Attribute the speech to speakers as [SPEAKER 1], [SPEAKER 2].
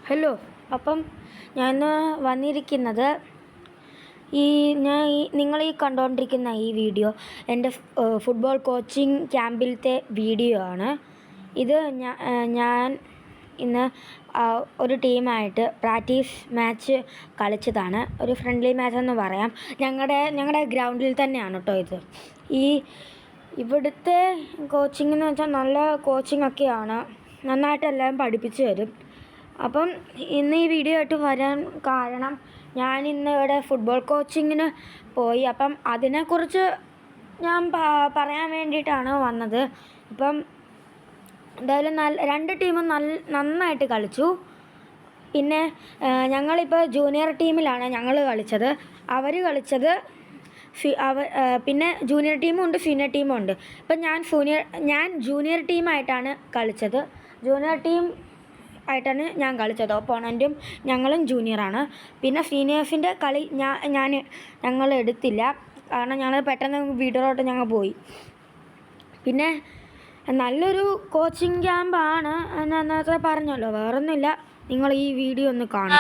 [SPEAKER 1] Hello. അപ്പം ഞാൻ വന്നിരിക്കുന്നത് നിങ്ങൾ കണ്ടുകൊണ്ടിരിക്കുന്ന ഈ വീഡിയോ എൻ്റെ ഫുട്ബോൾ കോച്ചിങ് ക്യാമ്പിലത്തെ വീഡിയോ ആണ്. ഇത് ഞാൻ ഇന്ന് ഒരു ടീമായിട്ട് പ്രാക്ടീസ് മാച്ച് കളിച്ചതാണ്. ഒരു ഫ്രണ്ട്ലി മാച്ച് എന്ന് പറയാം. ഞങ്ങളുടെ ഗ്രൗണ്ടിൽ തന്നെയാണ് കേട്ടോ ഇത്. ഇവിടുത്തെ കോച്ചിങ് എന്ന് വെച്ചാൽ നല്ല കോച്ചിങ് ഒക്കെയാണ്. നന്നായിട്ട് എല്ലാം പഠിപ്പിച്ചു തരും. അപ്പം ഇന്ന് ഈ വീഡിയോ ആയിട്ട് വരാൻ കാരണം ഞാൻ ഇന്ന് ഇവിടെ ഫുട്ബോൾ കോച്ചിങ്ങിന് പോയി. അപ്പം അതിനെക്കുറിച്ച് ഞാൻ പറയാൻ വേണ്ടിയിട്ടാണ് വന്നത്. ഇപ്പം എന്തായാലും രണ്ട് ടീമും നന്നായിട്ട് കളിച്ചു. പിന്നെ ഞങ്ങളിപ്പോൾ ജൂനിയർ ടീമിലാണ് ഞങ്ങൾ കളിച്ചത്. അവർ കളിച്ചത് പിന്നെ ജൂനിയർ ടീമും ഉണ്ട്, സീനിയർ ടീമും ഉണ്ട്. ഇപ്പം ഞാൻ ജൂനിയർ ടീമായിട്ടാണ് കളിച്ചത്. ജൂനിയർ ടീം ആയിട്ടാണ് ഞാൻ കളിച്ചത്. ഓപ്പോണൻറ്റും ഞങ്ങളും ജൂനിയറാണ്. പിന്നെ സീനിയേഴ്സിൻ്റെ കളി ഞങ്ങൾ എടുത്തില്ല. കാരണം ഞങ്ങൾ പെട്ടെന്ന് വീട്ടിലോട്ട് ഞങ്ങൾ പോയി. പിന്നെ നല്ലൊരു കോച്ചിങ് ക്യാമ്പാണ് എന്ന് നേരത്തെ പറഞ്ഞല്ലോ. വേറൊന്നുമില്ല, നിങ്ങൾ ഈ വീഡിയോ ഒന്ന് കാണും.